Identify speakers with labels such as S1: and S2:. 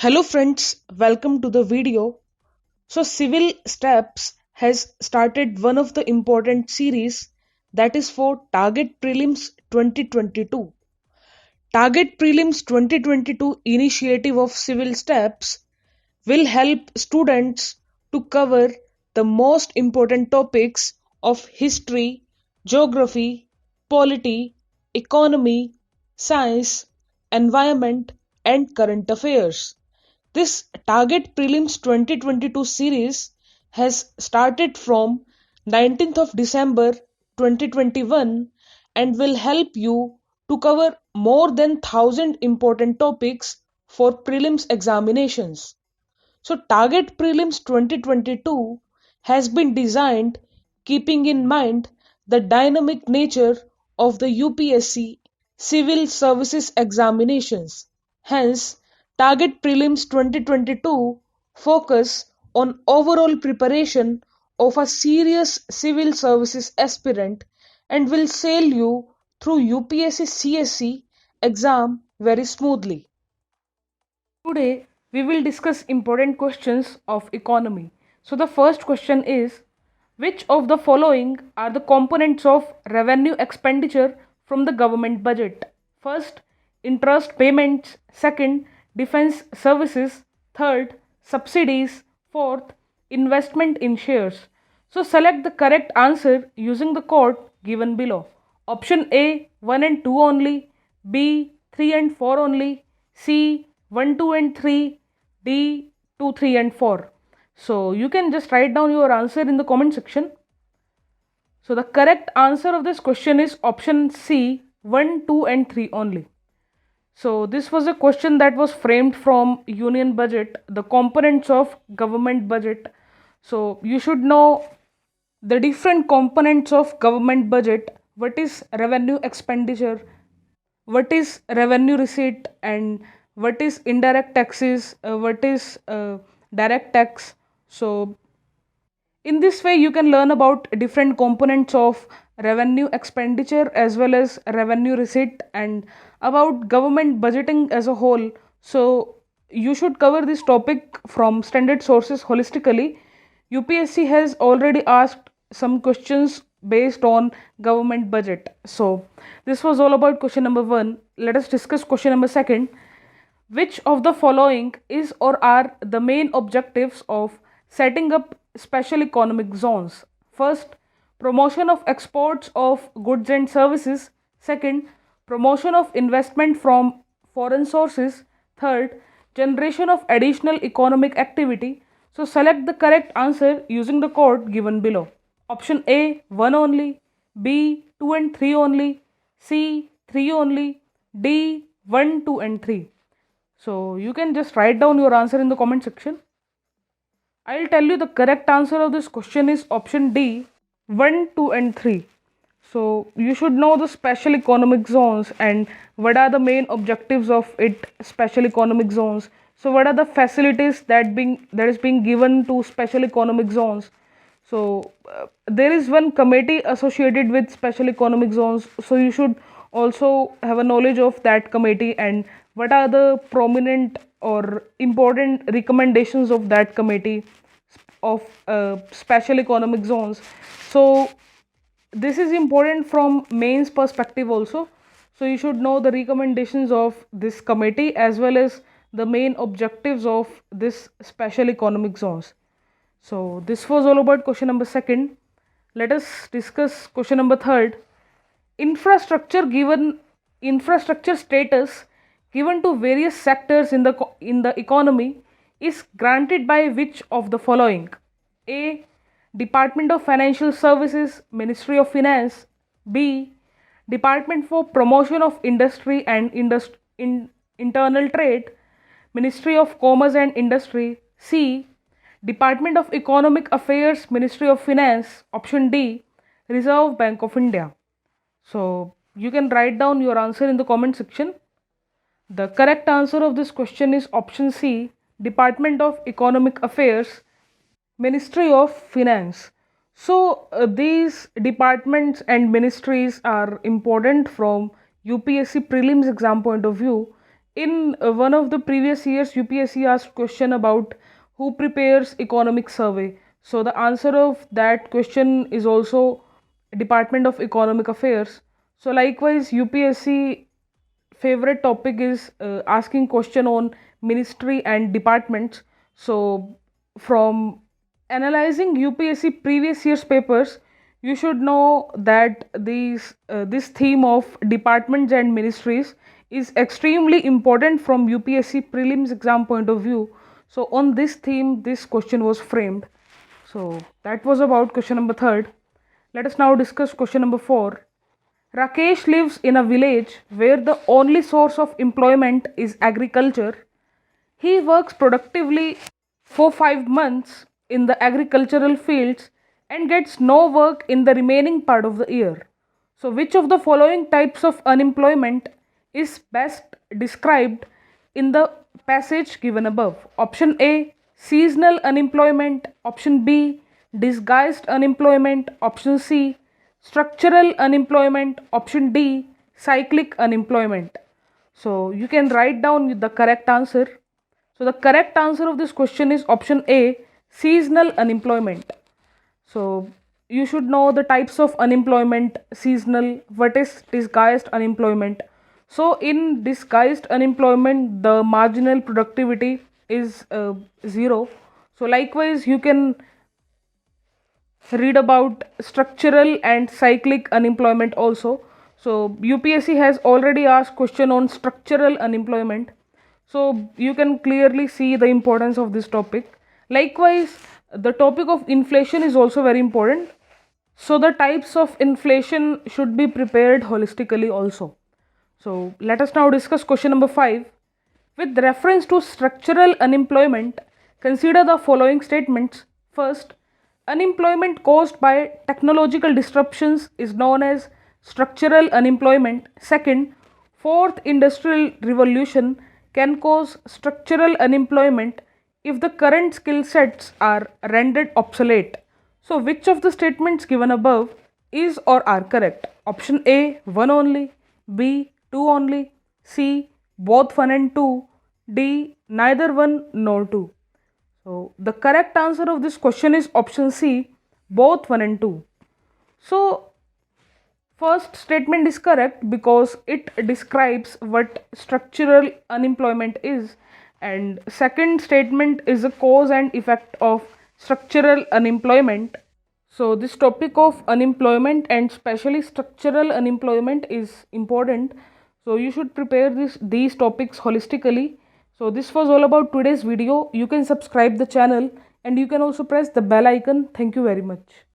S1: Hello friends, welcome to the video. So Civil Steps has started one of the important series that is for Target Prelims 2022. Target Prelims 2022 initiative of Civil Steps will help students to cover the most important topics of history, geography, polity, economy, science, environment and current affairs. This Target Prelims 2022 series has started from 19th of December 2021 and will help you to cover more than 1000 important topics for prelims examinations. So Target Prelims 2022 has been designed keeping in mind the dynamic nature of the UPSC Civil Services Examinations. Hence, Target Prelims 2022 focus on overall preparation of a serious civil services aspirant and will sail you through UPSC CSE exam very smoothly. Today, we will discuss important questions of economy. So, the first question is which of the following are the components of revenue expenditure from the government budget? First, interest payments. Second, defense services. Third, subsidies. Fourth, investment in shares. So, select the correct answer using the code given below. Option A 1 and 2 only, B 3 and 4 only, C 1, 2 and 3, D 2, 3 and 4. So you can just write down your answer in the comment section. So the correct answer of this question is option C 1, 2 and 3 only. So this was a question that was framed from union budget, the components of government budget. So you should know the different components of government budget, what is revenue expenditure, what is revenue receipt, and what is indirect taxes, what is direct tax. So in this way you can learn about different components of revenue expenditure as well as revenue receipt and about government budgeting as a whole. So you should cover this topic from standard sources holistically. UPSC has already asked some questions based on government budget. So this was all about question number 1. Let us discuss question number 2. Which of the following is or are the main objectives of setting up special economic zones? First, promotion of exports of goods and services. Second, promotion of investment from foreign sources. Third, generation of additional economic activity. So select the correct answer using the code given below. Option A 1 only, B 2 and 3 only, C 3 only, D 1, 2 and 3. So you can just write down your answer in the comment section. I'll tell you the correct answer of this question is option D 1, 2 and 3. So you should know the special economic zones and what are the main objectives of it, special economic zones. So what are the facilities that is being given to special economic zones? So there is one committee associated with special economic zones. So you should also have a knowledge of that committee and what are the prominent or important recommendations of that committee of special economic zones. So this is important from mains perspective also. So you should know the recommendations of this committee as well as the main objectives of this special economic zones. So this was all about question number 2. Let us discuss question number 3. Infrastructure status given to various sectors in the economy is granted by which of the following? A. Department of Financial Services, Ministry of Finance. B. Department for Promotion of Industry and Internal Trade, Ministry of Commerce and Industry. C. Department of Economic Affairs, Ministry of Finance. Option D. Reserve Bank of India. So you can write down your answer in the comment section. The correct answer of this question is option C, Department of Economic Affairs, Ministry of Finance. So these departments and ministries are important from UPSC prelims exam point of view. in one of the previous years, UPSC asked question about who prepares economic survey. So the answer of that question is also Department of Economic Affairs. So likewise, UPSC favorite topic is asking question on ministry and departments. So from analyzing UPSC previous year's papers, you should know that this theme of departments and ministries is extremely important from UPSC prelims exam point of view. So on this theme, this question was framed. So that was about question number third. Let us now discuss question number four. Rakesh lives in a village where the only source of employment is agriculture. He works productively for 5 months in the agricultural fields and gets no work in the remaining part of the year. So, which of the following types of unemployment is best described in the passage given above? Option A, seasonal unemployment. Option B, disguised unemployment. Option C, structural unemployment. Option D, cyclic unemployment. So you can write down the correct answer. So the correct answer of this question is option A, seasonal unemployment. So you should know the types of unemployment, seasonal, what is disguised unemployment. So in disguised unemployment, the marginal productivity is 0. So likewise, you can read about structural and cyclic unemployment also. So UPSC has already asked question on structural unemployment. So you can clearly see the importance of this topic. Likewise, the topic of inflation is also very important. So the types of inflation should be prepared holistically also. So let us now discuss question number 5. With reference to structural unemployment, consider the following statements. First, unemployment caused by technological disruptions is known as structural unemployment. Second, fourth industrial revolution can cause structural unemployment if the current skill sets are rendered obsolete. So, which of the statements given above is or are correct? Option A, one only. B, two only. C, both one and two. D, neither one nor two. So the correct answer of this question is option C, both 1 and 2. So first statement is correct because it describes what structural unemployment is, and second statement is a cause and effect of structural unemployment. So this topic of unemployment and especially structural unemployment is important. So you should prepare these topics holistically. So this was all about today's video. You can subscribe the channel and you can also press the bell icon. Thank you very much.